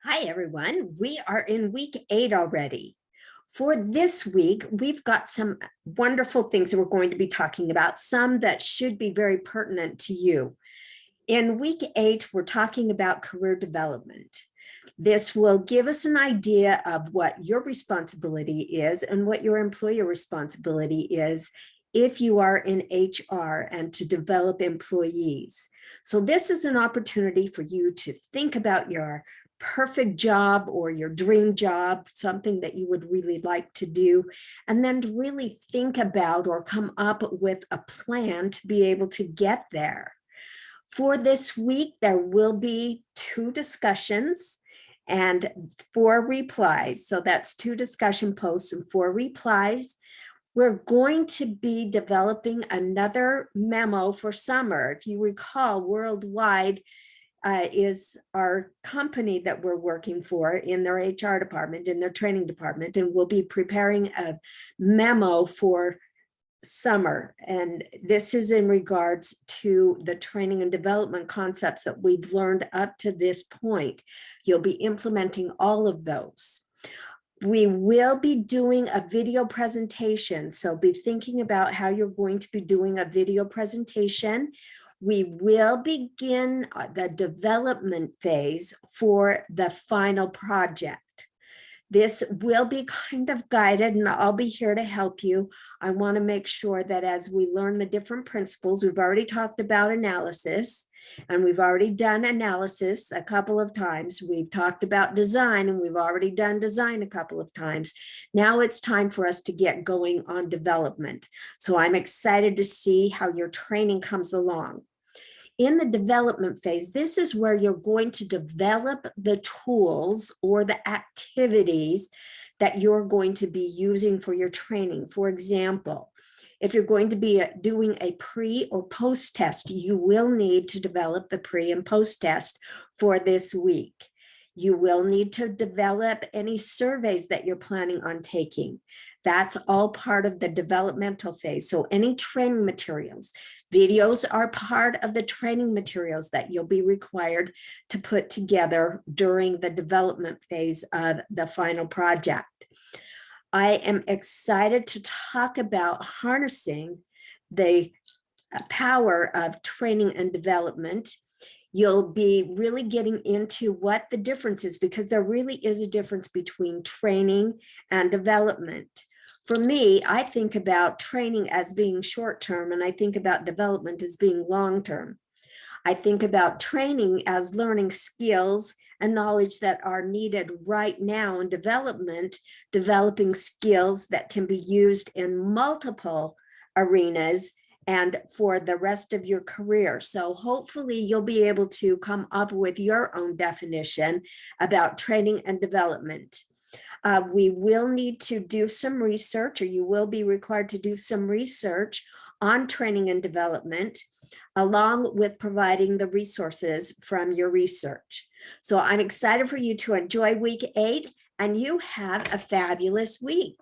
Hi, everyone. We are in week 8 already. For this week, we've got some wonderful things that we're going to be talking about, some that should be very pertinent to you. In week 8, we're talking about career development. This will give us an idea of what your responsibility is and what your employer responsibility is if you are in HR and to develop employees. So this is an opportunity for you to think about your perfect job or your dream job, something that you would really like to do, and then to really think about or come up with a plan to be able to get there. For this week, there will be 2 discussions and 4 replies. So that's 2 discussion posts and 4 replies. We're going to be developing another memo for summer. If you recall, Worldwide is our company that we're working for in their HR department, in their training department, and we'll be preparing a memo for summer. And this is in regards to the training and development concepts that we've learned up to this point. You'll be implementing all of those. We will be doing a video presentation, so be thinking about how you're going to be doing a video presentation. We will begin the development phase for the final project. This will be kind of guided, and I'll be here to help you. I want to make sure that as we learn the different principles, we've already talked about analysis, and we've already done analysis a couple of times. We've talked about design, and we've already done design a couple of times. Now it's time for us to get going on development. So I'm excited to see how your training comes along. In the development phase, this is where you're going to develop the tools or the activities that you're going to be using for your training. For example, if you're going to be doing a pre or post test, you will need to develop the pre and post test for this week. You will need to develop any surveys that you're planning on taking. That's all part of the developmental phase. So any training materials, videos are part of the training materials that you'll be required to put together during the development phase of the final project. I am excited to talk about harnessing the power of training and development. You'll be really getting into what the difference is, because there really is a difference between training and development. For me, I think about training as being short-term, and I think about development as being long-term. I think about training as learning skills and knowledge that are needed right now, in development, developing skills that can be used in multiple arenas and for the rest of your career. So hopefully you'll be able to come up with your own definition about training and development. We will need to do some research, or you will be required to do some research on training and development, along with providing the resources from your research. So I'm excited for you to enjoy week 8, and you have a fabulous week.